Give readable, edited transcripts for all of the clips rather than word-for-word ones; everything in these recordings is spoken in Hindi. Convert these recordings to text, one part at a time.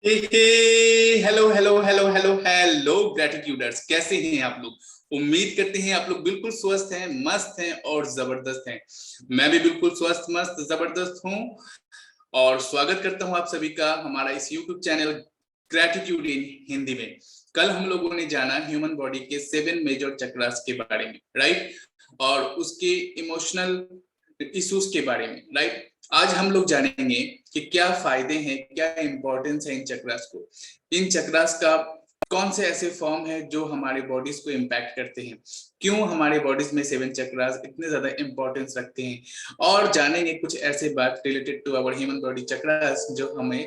Hello hello hello hello hello gratituders, कैसे हैं आप लोग। उम्मीद करते हैं आप लोग बिल्कुल स्वस्थ हैं, मस्त हैं और जबरदस्त हैं। मैं भी बिल्कुल स्वस्थ मस्त जबरदस्त हूं और स्वागत करता हूं आप सभी का हमारा इस यूट्यूब चैनल ग्रेटिट्यूड इन हिंदी में। कल हम लोगों ने जाना ह्यूमन बॉडी के 7 मेजर चक्रास के बारे में, राइट, और उसके इमोशनल इश्यूज के बारे में, राइट। आज हम लोग जानेंगे कि क्या फायदे हैं, क्या इंपॉर्टेंस है इन चक्रास को, इन चक्रास का कौन से ऐसे फॉर्म है जो हमारे बॉडीज को इम्पैक्ट करते हैं, क्यों हमारे बॉडीज में 7 चक्रास इतने ज्यादा इंपॉर्टेंस रखते हैं, और जानेंगे कुछ ऐसे बात related to our human body chakras जो हमें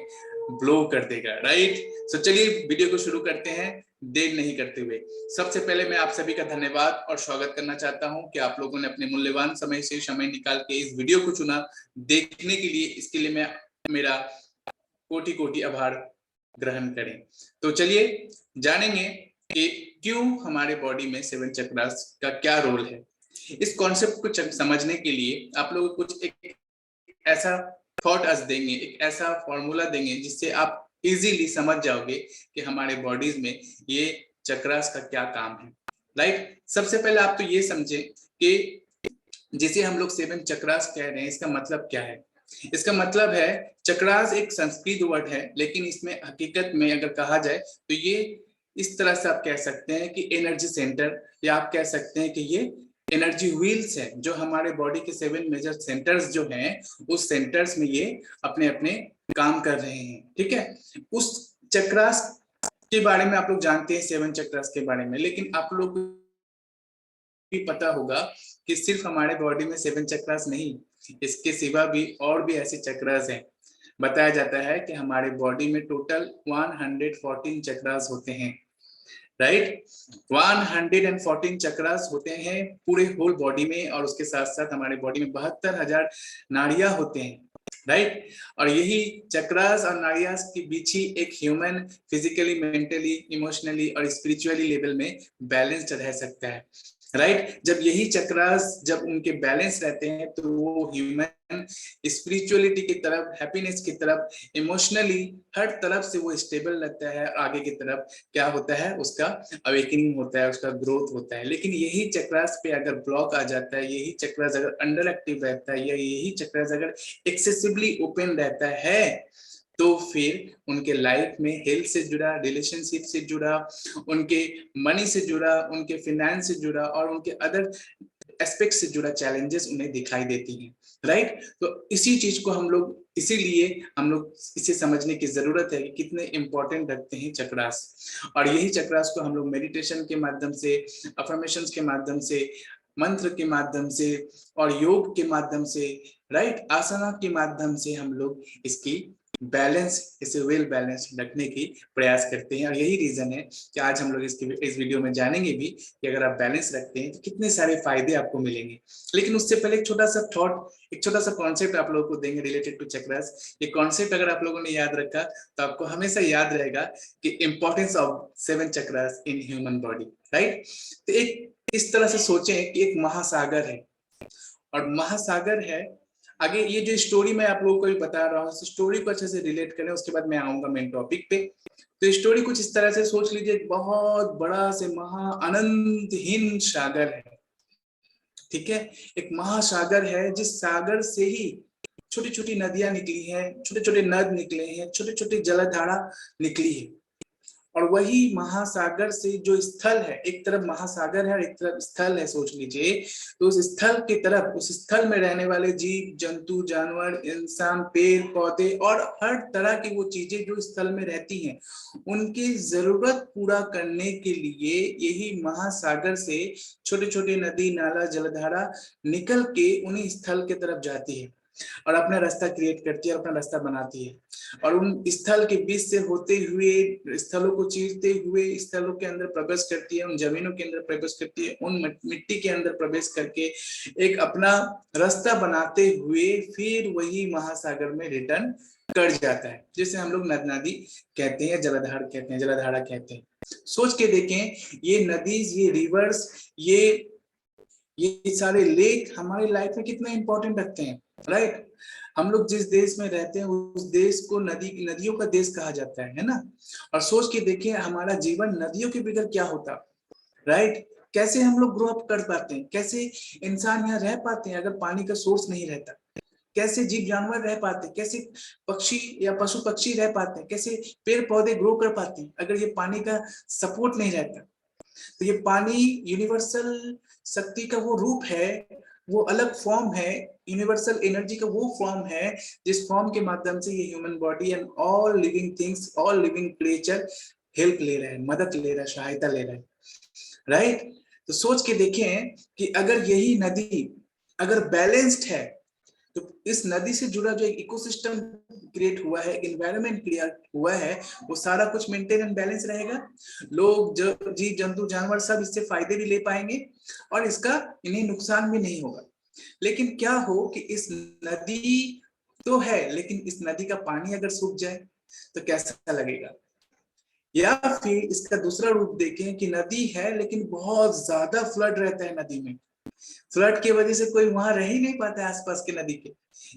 ब्लो कर देगा, राइट। सो चलिए वीडियो को शुरू करते हैं देर नहीं करते हुए। सबसे पहले मैं आप सभी का धन्यवाद और स्वागत करना चाहता हूं कि आप लोगों ने अपने मूल्यवान समय से समय निकाल के इस वीडियो को चुना देखने के लिए। इसके लिए मैं मेरा कोटि कोटि आभार ग्रहण करें। तो चलिए जानेंगे कि क्यों हमारे बॉडी में 7 चक्रास का क्या रोल है। इस कॉन्सेप्ट को समझने के लिए आप लोग कुछ एक ऐसा थॉट अस देंगे, एक ऐसा फॉर्मूला देंगे जिससे आप इजीली समझ जाओगे कि हमारे बॉडीज में ये चक्रास का क्या काम है, राइट। सबसे पहले आप तो ये समझे कि जिसे हम लोग 7 चक्रास कह रहे हैं, इसका मतलब क्या है। इसका मतलब है, चक्रास एक संस्कृत वर्ड है, लेकिन इसमें हकीकत में अगर कहा जाए तो ये इस तरह से आप कह सकते हैं कि एनर्जी सेंटर, या आप कह सकते हैं कि ये एनर्जी व्हील्स है जो हमारे बॉडी के 7 मेजर सेंटर्स जो हैं, उस सेंटर्स में ये अपने अपने काम कर रहे हैं, ठीक है। उस चक्रास के बारे में आप लोग जानते हैं, 7 चक्रास के बारे में, लेकिन आप लोग भी पता होगा कि सिर्फ हमारे बॉडी में 7 चक्रास नहीं, इसके सिवा भी और भी ऐसे चक्रास हैं। बताया जाता है कि हमारे बॉडी में टोटल 114 चक्रास होते हैं, राइट। 114 चक्रास होते हैं पूरे होल बॉडी में, और उसके साथ साथ हमारे बॉडी में 72,000 नाड़ियां होते हैं, राइट। और यही चक्रास और नाड़ियां के बीच ही एक ह्यूमन फिजिकली, मेंटली, इमोशनली और स्पिरिचुअली लेवल में बैलेंस्ड रह सकता है, राइट। जब यही चक्रास जब उनके बैलेंस रहते हैं तो वो ह्यूमन स्पिरिचुअलिटी की तरफ, हैप्पीनेस की तरफ, इमोशनली हर तरफ से वो स्टेबल रहता है। आगे की तरफ क्या होता है, उसका अवेकनिंग होता है, उसका ग्रोथ होता है। लेकिन यही चक्रास पे अगर ब्लॉक आ जाता है, यही चक्रास अगर अंडर एक्टिव रहता है, या यही चक्रास अगर एक्सेसिवली ओपन रहता है, तो फिर उनके लाइफ में हेल्थ से जुड़ा, रिलेशनशिप से जुड़ा, उनके मनी से जुड़ा, उनके फिनेंस से जुड़ा और उनके अदर एस्पेक्ट से जुड़ा चैलेंजेस उन्हें दिखाई देती हैं, राइट। तो इसी चीज को हम लोग, इसीलिए हम लोग इसे समझने की जरूरत है कि कितने इंपॉर्टेंट रखते हैं चक्रास। और यही चक्रास को हम लोग मेडिटेशन के माध्यम से, अफर्मेशंस के माध्यम से, मंत्र के माध्यम से और योग के माध्यम से, राइट, आसना के माध्यम से हम लोग इसकी बैलेंस, इसे वेल बैलेंस रखने की प्रयास करते हैं। और यही रीजन है कि आज हम लोग इस वीडियो में जानेंगे भी कि अगर आप बैलेंस रखते हैं तो कितने सारे फायदे आपको मिलेंगे। लेकिन उससे पहले एक छोटा सा थॉट, एक छोटा सा कॉन्सेप्ट आप लोगों को देंगे रिलेटेड टू चक्रास। ये कॉन्सेप्ट अगर आप लोगों ने याद रखा तो आपको हमेशा याद रहेगा कि importance of 7 chakras in human body, right. तो एक इस तरह से सोचें कि एक महासागर है, और महासागर है, आगे ये जो स्टोरी मैं आप लोगों को भी बता रहा हूँ, स्टोरी को अच्छे से रिलेट करें, उसके बाद मैं आऊंगा मेन टॉपिक पे। तो स्टोरी कुछ इस तरह से सोच लीजिए, बहुत बड़ा से महा अनंतहीन सागर है, ठीक है। एक महासागर है जिस सागर से ही छोटी छोटी नदियां निकली हैं, छोटे छोटे नद निकले हैं, छोटे छोटे जलधारा निकली है। और वही महासागर से जो स्थल है, एक तरफ महासागर है और एक तरफ स्थल है, सोच लीजिए। तो उस स्थल की तरफ, उस स्थल में रहने वाले जीव जंतु, जानवर, इंसान, पेड़ पौधे और हर तरह की वो चीजें जो स्थल में रहती हैं, उनकी जरूरत पूरा करने के लिए यही महासागर से छोटे छोटे नदी नाला जलधारा निकल के उन्हीं स्थल की तरफ जाती है और अपना रास्ता क्रिएट करती है, अपना रास्ता बनाती है। और उन स्थल के बीच से होते हुए, स्थलों को चीरते हुए स्थलों के अंदर प्रवेश करती है, उन जमीनों के अंदर प्रवेश करती है, उन मिट्टी के अंदर प्रवेश करके एक अपना रास्ता बनाते हुए फिर वही महासागर में रिटर्न कर जाता है, जिसे हम लोग नद नदी कहते हैं, जलधार कहते हैं, जलधारा कहते हैं। सोच के देखें, ये नदीज, ये रिवर्स, ये सारे लेक हमारी लाइफ में कितना इंपॉर्टेंट रखते हैं, राइट। हम लोग जिस देश में रहते हैं उस देश को नदियों का देश कहा जाता है ना। और सोच के देखिए हमारा जीवन नदियों के बगैर क्या होता, राइट। कैसे हम लोग ग्रो अप कर पाते हैं, कैसे इंसान यहाँ रह पाते हैं अगर पानी का सोर्स नहीं रहता, कैसे जीव जानवर रह पाते, कैसे पक्षी या पशु पक्षी रह पाते हैं, कैसे पेड़ पौधे ग्रो कर पाते हैं अगर ये पानी का सपोर्ट नहीं रहता। तो ये पानी यूनिवर्सल शक्ति का वो रूप है, वो अलग फॉर्म है, यूनिवर्सल एनर्जी का वो फॉर्म है जिस फॉर्म के माध्यम से ये human body and all living things, all living creature help ले रहा है, मदद ले रहा है, सहायता ले रहा है, राइट। तो सोच के देखें कि अगर यही नदी अगर बैलेंस्ड है तो इस नदी से जुड़ा जो एक इकोसिस्टम क्रिएट हुआ है, एनवायरनमेंट क्रिएट हुआ है, वो सारा कुछ मेंटेन एंड बैलेंस रहेगा। लोग, जीव जंतु जानवर सब इससे फायदे भी ले पाएंगे और इसका इन्हें नुकसान भी नहीं होगा। लेकिन क्या हो कि इस नदी तो है लेकिन इस नदी का पानी अगर सूख जाए तो कैसा लगेगा। या फिर इसका दूसरा रूप देखें कि नदी है लेकिन बहुत ज्यादा फ्लड रहता है नदी में, फ्लड की वजह से कोई वहां रह ही नहीं पाता है आसपास के नदी के,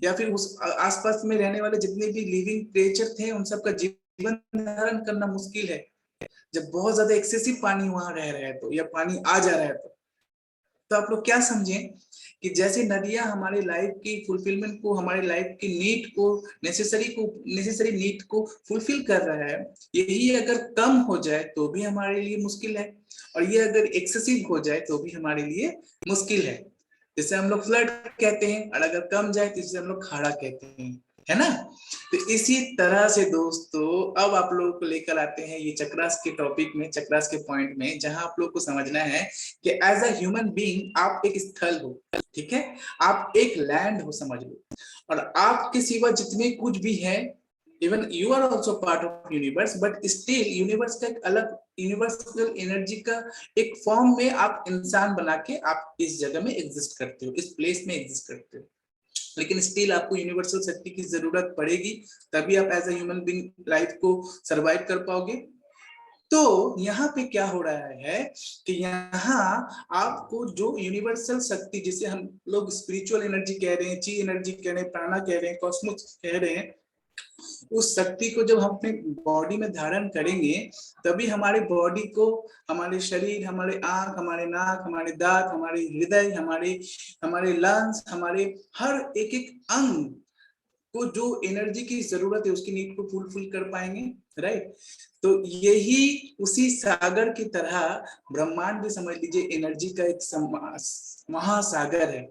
या फिर उस आसपास में रहने वाले जितने भी लिविंग क्रिएचर थे उन सबका जीवन धारण करना मुश्किल है जब बहुत ज्यादा एक्सेसिव पानी वहां रह रहा है तो, या पानी आ जा रहा है तो आप लोग क्या समझें कि जैसे नदियां हमारे लाइफ की फुलफिलमेंट को, हमारे लाइफ की नीड को, नेसेसरी नीड को फुलफिल कर रहा है, यही अगर कम हो जाए तो भी हमारे लिए मुश्किल है, और ये अगर एक्सेसिव हो जाए तो भी हमारे लिए मुश्किल है। जैसे हम लोग फ्लड कहते हैं और अगर कम जाए तो इसे हम लोग खाड़ा कहते हैं, है ना। तो इसी तरह से दोस्तों अब आप लोगों को लेकर आते हैं ये चक्रास के टॉपिक में, चक्रास के पॉइंट में, जहां आप लोग को समझना है कि एज अ ह्यूमन बीइंग आप एक स्थल हो, ठीक है, आप एक लैंड हो समझ लो, और आपके सिवा जितने कुछ भी है, even you are also part of universe, but still universe का एक अलग यूनिवर्सल एनर्जी का एक फॉर्म में आप इंसान बना के आप इस जगह में एग्जिस्ट करते हो, इस प्लेस में एग्जिस्ट करते हो, लेकिन स्टिल आपको यूनिवर्सल शक्ति की जरूरत पड़ेगी, तभी आप as a human being life को सरवाइव कर पाओगे। तो यहाँ पे क्या हो रहा है कि यहाँ आपको जो यूनिवर्सल शक्ति, जिसे हम लोग स्पिरिचुअल एनर्जी कह रहे हैं, ची एनर्जी कह रहे हैं, प्राणा कह रहे हैं, कॉस्मोस कह रहे हैं, उस शक्ति को जब हम अपने बॉडी में धारण करेंगे तभी हमारे बॉडी को, हमारे शरीर, हमारे आंख, हमारे नाक, हमारे दांत, हमारे हृदय, हमारे लंग्स, हमारे हर एक एक अंग को जो एनर्जी की जरूरत है उसकी नीड को फुलफिल कर पाएंगे, राइट। तो यही उसी सागर की तरह ब्रह्मांड भी समझ लीजिए एनर्जी का एक महासागर है,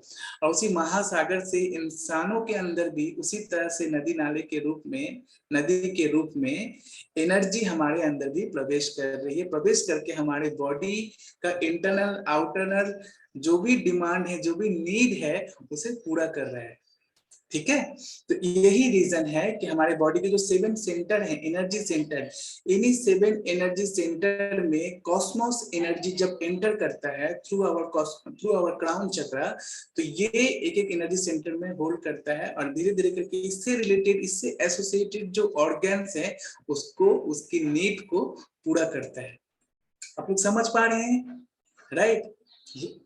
और उसी महासागर से इंसानों के अंदर भी उसी तरह से नदी नाले के रूप में, नदी के रूप में एनर्जी हमारे अंदर भी प्रवेश कर रही है, प्रवेश करके हमारे बॉडी का इंटरनल आउटरनल जो भी डिमांड है, जो भी नीड है उसे पूरा कर रहा है, ठीक है। तो यही रीजन है कि हमारे बॉडी के जो 7 सेंटर हैं, एनर्जी सेंटर, इन्हीं 7 एनर्जी सेंटर में कॉस्मोस एनर्जी जब एंटर करता है थ्रू आवर क्राउन चक्रा, तो ये एक एक एनर्जी सेंटर में होल्ड करता है और धीरे धीरे करके इससे रिलेटेड, इससे एसोसिएटेड जो ऑर्गन्स है उसको, उसकी नीड को पूरा करता है। आप लोग समझ पा रहे हैं, राइट।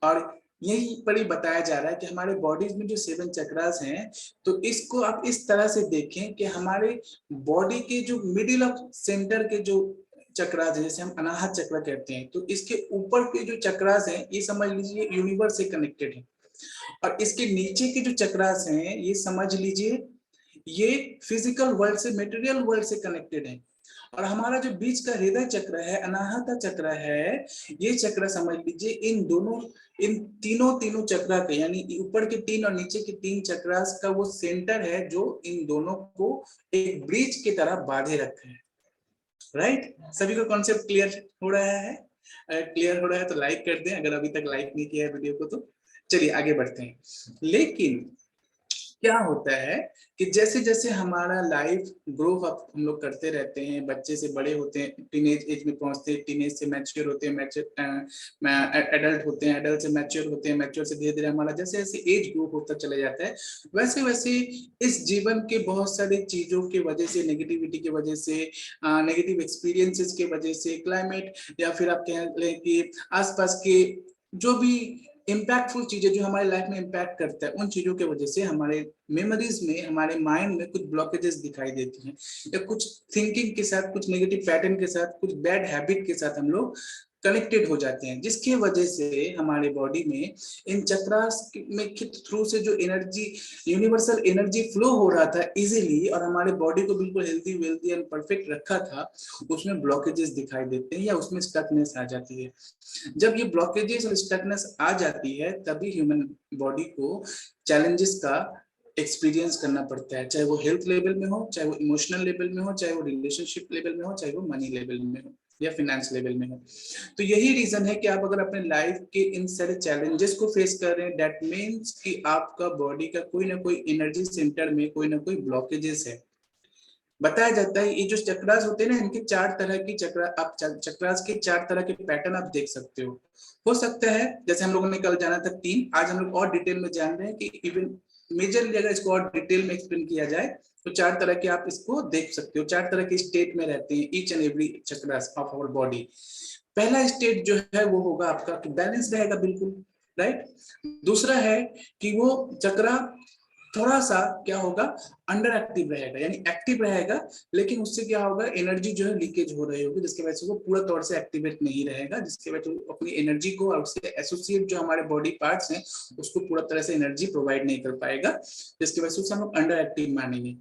और यही पर ही बताया जा रहा है कि हमारे बॉडीज में जो 7 चक्रास हैं, तो इसको आप इस तरह से देखें कि हमारे बॉडी के जो मिडिल ऑफ सेंटर के जो चक्रास है, जैसे हम अनाहत चक्र कहते हैं, तो इसके ऊपर के जो चक्रास हैं ये समझ लीजिए यूनिवर्स से कनेक्टेड है, और इसके नीचे के जो चक्रास हैं ये समझ लीजिए ये फिजिकल वर्ल्ड से, मटेरियल वर्ल्ड से कनेक्टेड है। और हमारा जो बीच का हृदय चक्र है, अनाहत चक्र है, ये चक्र समझ लीजिए इन दोनों, इन तीनों चक्र के, यानी ऊपर के 3 और नीचे के 3 चक्रास का वो सेंटर है जो इन दोनों को एक ब्रिज की तरह बांधे रखा है, राइट। सभी को कॉन्सेप्ट क्लियर हो रहा है? अगर क्लियर हो रहा है तो लाइक कर दें, अगर अभी तक लाइक नहीं किया है वीडियो को तो। चलिए आगे बढ़ते हैं। लेकिन क्या होता है कि जैसे जैसे हमारा लाइफ ग्रो अप हम लोग करते रहते हैं, बच्चे से बड़े होते हैं, टीनेज एज में पहुंचते हैं, टीनेज से मैच्योर होते हैं, एडल्ट होते हैं, एडल्ट से मैच्योर होते हैं, मैच्योर से धीरे धीरे हमारा जैसे जैसे एज ग्रो होता चला जाता है, वैसे वैसे इस जीवन के बहुत सारी चीजों की वजह से, नेगेटिविटी की वजह से, नेगेटिव एक्सपीरियंसेस की वजह से, क्लाइमेट, या फिर आप कह लें कि आसपास के जो भी इम्पैक्टफुल चीजें जो हमारे लाइफ में इम्पैक्ट करता है, उन चीजों की वजह से हमारे मेमोरीज में, हमारे माइंड में कुछ ब्लॉकेजेस दिखाई देती हैं, या कुछ थिंकिंग के साथ, कुछ नेगेटिव पैटर्न के साथ, कुछ बैड हैबिट के साथ हम लोग कनेक्टेड हो जाते हैं, जिसकी वजह से हमारे बॉडी में इन चक्रास में के थ्रू से जो एनर्जी, यूनिवर्सल एनर्जी फ्लो हो रहा था इजीली, और हमारे बॉडी को बिल्कुल हेल्दी वेल्दी एंड परफेक्ट रखा था, उसमें ब्लॉकेजेस दिखाई देते हैं या उसमें स्टकनेस आ जाती है। जब ये ब्लॉकेजेस और स्टकनेस आ जाती है, तभी ह्यूमन बॉडी को चैलेंजेस का एक्सपीरियंस करना पड़ता है, चाहे वो हेल्थ लेवल में हो, चाहे वो इमोशनल लेवल में हो, चाहे वो रिलेशनशिप लेवल में हो, चाहे वो मनी लेवल में हो या फाइनेंस लेवल में हो। तो यही रीजन है कि आप अगर अपने लाइफ के इन सारे चैलेंजेस को फेस कर रहे हैं, दैट मीन्स कि आपका बॉडी का कोई ना कोई एनर्जी सेंटर में कोई ना कोई ब्लॉकेजेस है। बताया जाता है ये जो चक्रास होते हैं ना, इनके 4 तरह की चक्रा, आप चक्रास के 4 तरह के पैटर्न आप देख सकते हो सकता है जैसे हम लोगों ने कल जाना था 3, आज हम लोग और डिटेल में जान रहे हैं कि इवन मेजरली अगर इसको और डिटेल में एक्सप्लेन किया जाए तो 4 तरह के आप इसको देख सकते हो, 4 तरह के स्टेट में रहते हैं each and every chakras of our body. पहला स्टेट जो है वो होगा आपका कि बैलेंस रहेगा बिल्कुल, राइट। दूसरा है कि वो चक्रा थोड़ा सा क्या होगा, अंडर एक्टिव रहेगा, यानी एक्टिव रहेगा लेकिन उससे क्या होगा, एनर्जी जो है लीकेज हो रही होगी, जिसकी वजह से वो पूरा तौर से एक्टिवेट नहीं रहेगा, जिसकी वजह से वो अपनी एनर्जी को और उससे एसोसिएट जो हमारे बॉडी पार्ट्स हैं उसको पूरा तरह से एनर्जी प्रोवाइड नहीं कर पाएगा, जिसकी वजह से उसे हम लोग अंडर एक्टिव मानेंगे।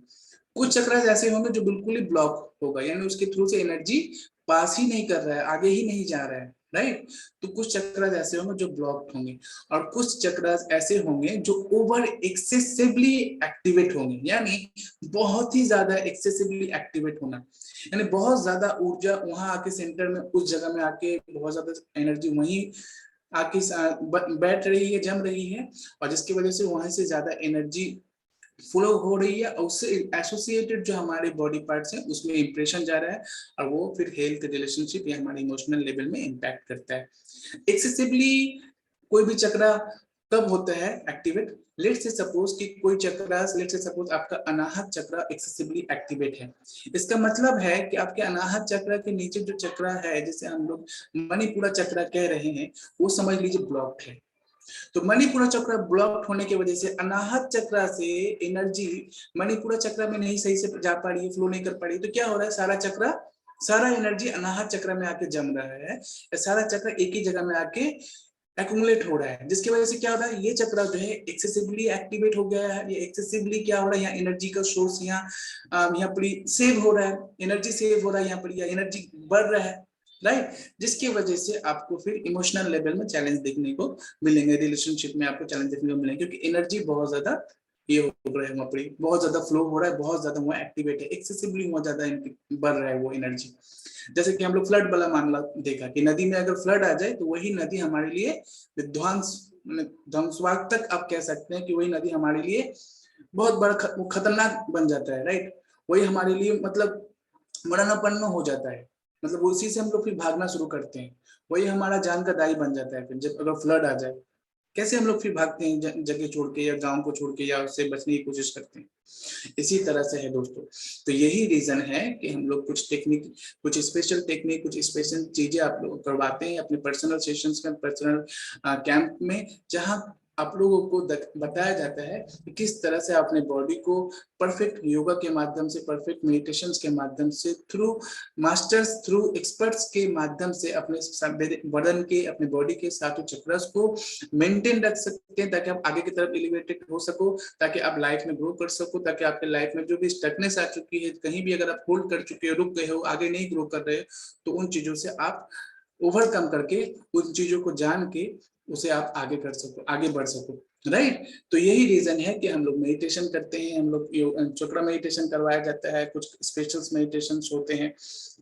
कुछ चक्रास ऐसे होंगे जो बिल्कुल ही ब्लॉक होगा, यानी उसके थ्रू से एनर्जी पास ही नहीं कर रहा है, आगे ही नहीं जा रहा है, राइट। तो कुछ चक्रास ऐसे होंगे जो ब्लॉक्ड होंगे, और कुछ चक्रास ऐसे होंगे जो ओवर एक्सेसिवली एक्टिवेट होंगे, यानी बहुत ही ज्यादा एक्सेसिवली एक्टिवेट होना, यानी बहुत ज्यादा ऊर्जा वहां आके सेंटर में, उस जगह में आके बहुत ज्यादा एनर्जी वहीं आके बैठ रही है, जम रही है, और जिसकी वजह से वहां से ज्यादा एनर्जी फ्लो हो रही है, और उससे एसोसिएटेड जो हमारे बॉडी पार्ट्स हैं उसमें इंप्रेशन जा रहा है, और वो फिर हेल्थ, रिलेशनशिप या हमारे इमोशनल लेवल में इम्पैक्ट करता है। एक्सेसिवली कोई भी चक्रा कब होता है एक्टिवेट, लेट से सपोज कि कोई चक्रा, लेट से सपोज आपका अनाहत चक्रा एक्सेसिवली एक्टिवेट है, इसका मतलब है कि आपके अनाहत चक्र के नीचे जो चक्रा है, जिसे हम लोग मणिपुरा चक्रा कह रहे हैं, वो समझ लीजिए ब्लॉक्ड है। तो मणिपुरा चक्र ब्लॉक होने की वजह से अनाहत चक्र से एनर्जी मणिपुरा चक्र में नहीं सही से जा पा रही है, फ्लो नहीं कर पा रही है, तो क्या हो रहा है, सारा चक्र, सारा एनर्जी अनाहत चक्र में आके जम रहा है, सारा चक्र एक ही जगह में आके एक्यूमुलेट हो रहा है, जिसकी वजह से क्या हो रहा है, ये चक्र जो है एक्सेसिवली एक्टिवेट हो गया है, ये एक्सेसिवली क्या हो रहा है, यहाँ एनर्जी का सोर्स यहाँ पर सेव हो रहा है, एनर्जी सेव हो रहा है यहाँ पर, एनर्जी बढ़ रहा है, राइट। जिसकी वजह से आपको फिर इमोशनल लेवल में चैलेंज देखने को मिलेंगे, रिलेशनशिप में आपको चैलेंज देखने को मिलेंगे, क्योंकि एनर्जी बहुत ज्यादा ये हो रहा है, वहां पर बहुत ज्यादा फ्लो हो रहा है, बहुत ज्यादा वहां एक्टिवेट है, एक्सेसिवली वहां ज्यादा बढ़ रहा है वो एनर्जी। जैसे कि हम लोग फ्लड वाला मामला देखा कि नदी में अगर फ्लड आ जाए तो वही नदी हमारे लिए विध्वंस, ध्वंसवाक आप कह सकते हैं कि वही नदी हमारे लिए बहुत बड़ा खतरनाक बन जाता है, राइट। वही हमारे लिए मतलब मरणापन्न हो जाता है, मतलब उसी से हम लोग फिर भागना शुरू करते हैं, वही हमारा जान का दाई बन जाता है फिर जब अगर फ्लड आ जाए, कैसे हम लोग फिर भागते हैं जगह छोड़ के या गांव को छोड़ के या उससे बचने की कोशिश करते हैं, इसी तरह से है दोस्तों। तो यही रीजन है कि हम लोग कुछ टेक्निक, कुछ स्पेशल टेक्निक, कुछ स्पेशल चीजें आप लोग करवाते हैं अपने पर्सनल सेशंस में, पर्सनल कैंप में, जहां आप लोगों को बताया जाता है कि किस तरह से अपने बॉडी को परफेक्ट योगा के माध्यम से, परफेक्ट मेडिटेशंस के माध्यम से, थ्रू मास्टर्स, थ्रू एक्सपर्ट्स के माध्यम से अपने बदन के, अपने बॉडी के सातों चक्रस को मेंटेन रख सकते हैं, ताकि आप आगे की तरफ एलिवेटेड हो सको, ताकि आप लाइफ में ग्रो कर सको, ताकि आपके लाइफ में जो भी स्टकनेस आ चुकी है, कहीं भी अगर आप होल्ड कर चुके हो, रुक गए हो, आगे नहीं ग्रो कर रहे हो, तो उन चीजों से आप ओवरकम करके, उन चीजों को जान के उसे आप आगे कर सको, आगे बढ़ सको, राइट। तो यही रीजन है कि हम लोग मेडिटेशन करते हैं, हम लोग चक्र मेडिटेशन करवाया जाता है, कुछ स्पेशल मेडिटेशन होते हैं,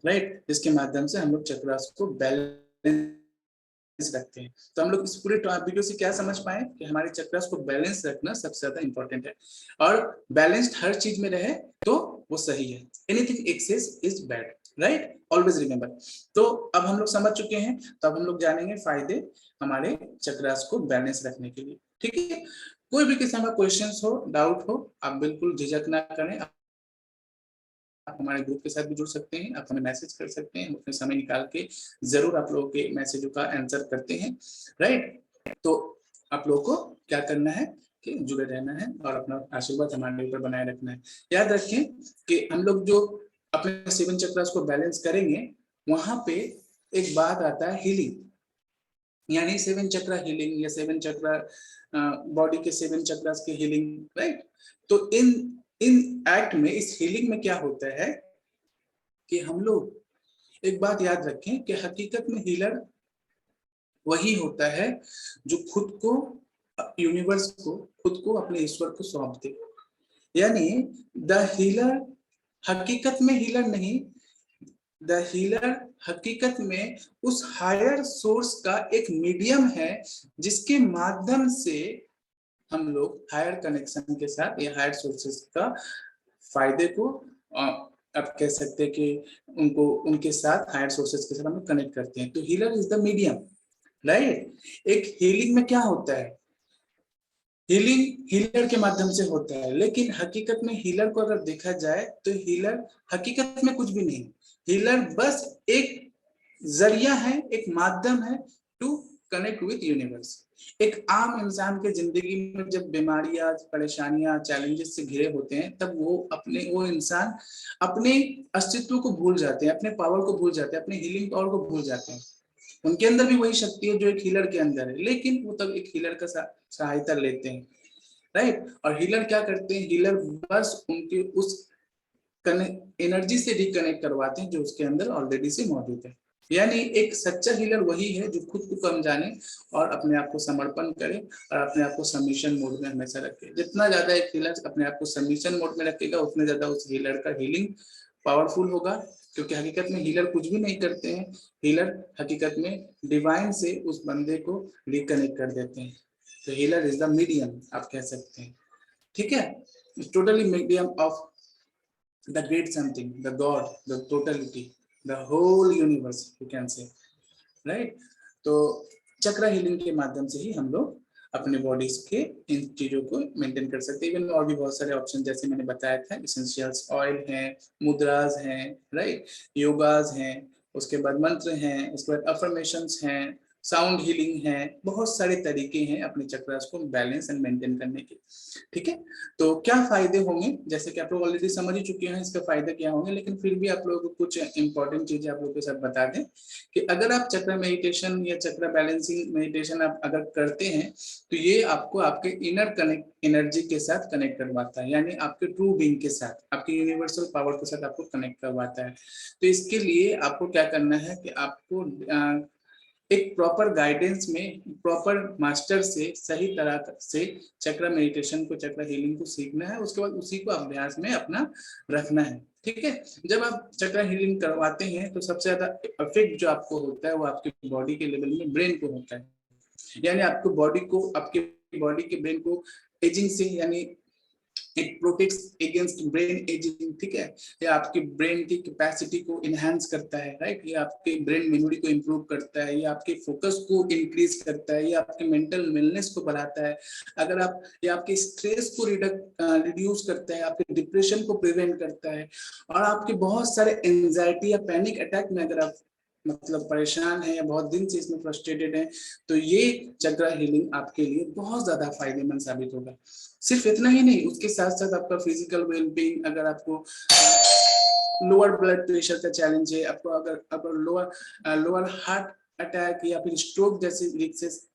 राइट, जिसके माध्यम से हम लोग चक्रास को बैलेंस रखते हैं। तो हम लोग इस पूरे वीडियो से क्या समझ पाए कि हमारे चक्रास को बैलेंस रखना सबसे ज्यादा इंपॉर्टेंट है, और बैलेंस्ड हर चीज में रहे तो वो सही है, anything excess is bad, right, always remember. तो अब हम लोग समझ चुके हैं, तो अब हम लोग जानेंगे फायदे हमारे चक्रास को बैलेंस रखने के लिए, ठीक है। कोई भी किस्म का क्वेश्चन हो, डाउट हो, आप बिल्कुल झिझक ना करें, आप हमारे ग्रुप के साथ भी जुड़ सकते हैं, आप हमें मैसेज कर सकते हैं, अपने समय निकाल के जरूर आप लोगों के मैसेजों का आंसर करते हैं, राइट। तो आप लोगों को क्या करना है कि जुड़े रहना है और अपना आशीर्वाद हमारे ऊपर बनाए रखना है। याद रखें कि हम लोग जो अपने 7 चक्रास को बैलेंस करेंगे, वहां पे एक बात आता है हीलिंग, यानी 7 चक्रा हीलिंग या 7 चक्रा बॉडी के 7 चक्रास के हीलिंग, राइट। तो इन इन एक्ट में, इस हीलिंग में क्या होता है कि हम लोग एक बात याद रखें कि हकीकत में हीलर वही होता है जो खुद को, यूनिवर्स को, खुद को अपने ईश्वर को सौंप दे। यानी द हीलर हकीकत में हीलर नहीं, द हीलर हकीकत में उस हायर सोर्स का एक मीडियम है जिसके माध्यम से हम लोग हायर कनेक्शन के साथ या हायर सोर्सेस का फायदे को आप कह सकते हैं कि उनको, उनके साथ, हायर सोर्सेस के साथ हम लोग कनेक्ट करते हैं। तो healer is the medium, right. एक हीलिंग में क्या होता है, हीलिंग हीलर के माध्यम से होता है, लेकिन हकीकत में हीलर को अगर देखा जाए तो हीलर हकीकत में कुछ भी नहीं। हीलर बस एक जरिया है, एक माध्यम है टू कनेक्ट विद यूनिवर्स। एक आम इंसान के जिंदगी में जब बीमारियां, परेशानियां, चैलेंजेस से घिरे होते हैं, तब वो इंसान अपने अस्तित्व को भूल जाते हैं, अपने पावर को भूल जाते हैं, अपने हीलिंग पावर को भूल जाते हैं। उनके अंदर भी वही शक्ति है जो एक हीलर के अंदर है, लेकिन वो तब एक हीलर का सहायता लेते हैं, राइट। और हीलर क्या करते हैं, हीलर बस उनके उस एनर्जी से रिकनेक्ट करवाते हैं जो उसके अंदर ऑलरेडी से मौजूद है। यानी एक सच्चा हीलर वही है जो खुद को कम जाने और अपने आप को समर्पण करे और अपने आप को सबमिशन मोड में हमेशा रखे। जितना ज्यादा एक हीलर अपने आप को सबमिशन मोड में रखेगा, उतने ज्यादा उस हीलर का हीलिंग पावरफुल होगा, क्योंकि हकीकत में हीलर कुछ भी नहीं करते हैं। हीलर हकीकत में डिवाइन से उस बंदे को रिकनेक्ट कर देते हैं। तो हीलर इज द मीडियम, आप कह सकते हैं, ठीक है। Totally medium of the great something, the God, the totality, the whole universe, you can say, right? तो चक्र हीलिंग के माध्यम से ही हम लोग अपने बॉडीज के इन चीजों को मेंटेन कर सकते हैं। इवन और भी बहुत सारे ऑप्शन जैसे मैंने बताया था, एसेंशियल्स ऑयल हैं, मुद्राज हैं, राइट, योगाज हैं, उसके बाद मंत्र हैं, उसके बाद अफर्मेशंस हैं, साउंड हीलिंग है, बहुत सारे तरीके हैं अपने चक्रास को बैलेंस एंड मेंटेन करने के, ठीक है। तो क्या फायदे होंगे, जैसे कि आप लोग ऑलरेडी समझ ही चुके हैं इसका फायदा क्या होंगे, लेकिन फिर भी आप लोगों को कुछ इंपॉर्टेंट चीजें आप लोगों के साथ बता दें कि अगर आप चक्र मेडिटेशन या चक्र बैलेंसिंग मेडिटेशन आप अगर करते हैं, तो ये आपको आपके इनर कनेक्ट एनर्जी के साथ कनेक्ट करवाता है, यानी आपके ट्रू बीइंग के साथ, आपके यूनिवर्सल पावर के साथ आपको कनेक्ट करवाता है। तो इसके लिए आपको क्या करना है कि आपको एक प्रॉपर गाइडेंस में, प्रॉपर मास्टर से सही तरह से चक्र मेडिटेशन को, चक्र हीलिंग को सीखना है। उसके बाद उसी को अभ्यास में अपना रखना है, ठीक है। जब आप चक्र हीलिंग करवाते हैं तो सबसे ज्यादा इफेक्ट जो आपको होता है वो आपके बॉडी के लेवल में ब्रेन को होता है, यानी आपको बॉडी को, आपके बॉडी के ब्रेन को एजिंग से, यानी it protects against brain ageing, ठीक है। ये आपके ब्रेन की कैपेसिटी को इनहेंस करता है, राइट। ये आपके ब्रेन मेमोरी को इंप्रूव करता है, ये आपके फोकस को इंक्रीज करता है, ये आपके मेंटल वेलनेस को बढ़ाता है। अगर आप, ये आपके स्ट्रेस को रिड्यूस करता है, आपके डिप्रेशन को प्रिवेंट करता है, और आपके बहुत सारे एंजाइटी या पैनिक अटैक में अगर आप मतलब परेशान है या बहुत दिन से इसमें फ्रस्ट्रेटेड है, तो ये चक्र हीलिंग आपके लिए बहुत ज्यादा फायदेमंद साबित होगा। सिर्फ इतना ही नहीं, उसके साथ साथ आपका फिजिकल वेलबींग, अगर आपको लोअर ब्लड प्रेशर का चैलेंज है, आपको अगर लोअर हार्ट अटैक या फिर स्ट्रोक जैसे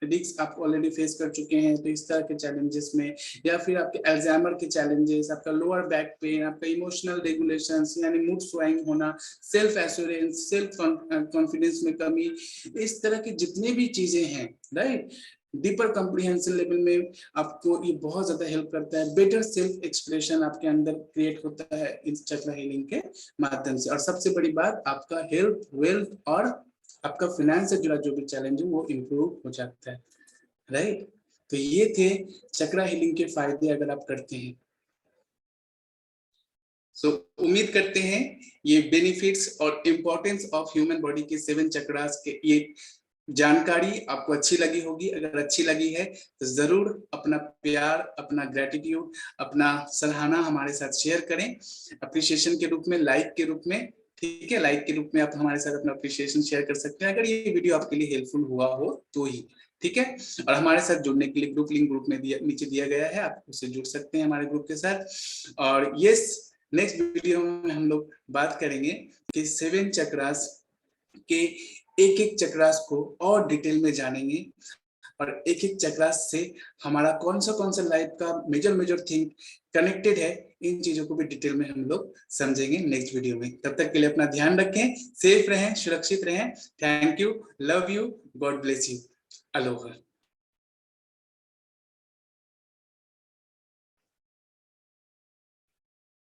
रिस्क आप ऑलरेडी फेस कर चुके हैं, तो इस तरह के चैलेंजेस में, या फिर आपके अल्जाइमर के चैलेंजेस, आपका लोअर बैक पेन, आपका इमोशनल रेगुलेशंस यानी मूड स्विंग होना, सेल्फ एश्योरेंस, सेल्फ कॉन्फिडेंस में कमी, इस तरह की जितने भी चीजें हैं, राइट, डीपर कॉम्प्रिहेंशन लेवल में आपको ये बहुत ज्यादा हेल्प करता है। बेटर सेल्फ एक्सप्रेशन आपके अंदर क्रिएट होता है इस चक्र हीलिंग के माध्यम से। और सबसे बड़ी बात, आपका हेल्थ, वेल्थ और आपका फाइनेंस से जुड़ा जो भी चैलेंज है वो इम्प्रूव हो जाता है, राइट। तो ये थे चक्र हीलिंग के फायदे अगर आप करते हैं। सो उम्मीद करते हैं ये बेनिफिट्स और इम्पोर्टेंस ऑफ ह्यूमन बॉडी के 7 चक्रास के ये जानकारी आपको अच्छी लगी होगी। अगर अच्छी लगी है तो जरूर अपना प्यार, अपना ग्रेटिट्यूड, अपना सराहना हमारे साथ शेयर करें, अप्रिशिएशन के रूप में, लाइक के रूप में, ठीक है। लाइक के रूप में आप हमारे साथ अपना अप्रिशिएशन शेयर कर सकते हैं, अगर ये वीडियो आपके लिए हेल्पफुल हुआ हो तो ही, ठीक है। और हमारे साथ जुड़ने के लिए ग्रुप लिंक ग्रुप में नीचे दिया गया है, आप उससे जुड़ सकते हैं हमारे ग्रुप के साथ। और यस, नेक्स्ट वीडियो में हम लोग बात करेंगे कि 7 चक्रास के एक एक चक्रास को और डिटेल में जानेंगे, और एक एक चक्रास से हमारा कौन सा लाइफ का मेजर थिंग कनेक्टेड है, इन चीजों को भी डिटेल में हम लोग समझेंगे नेक्स्ट वीडियो में। तब तक के लिए अपना ध्यान रखें, सेफ रहें, सुरक्षित रहें। Thank you, love you, God bless you, Aloha.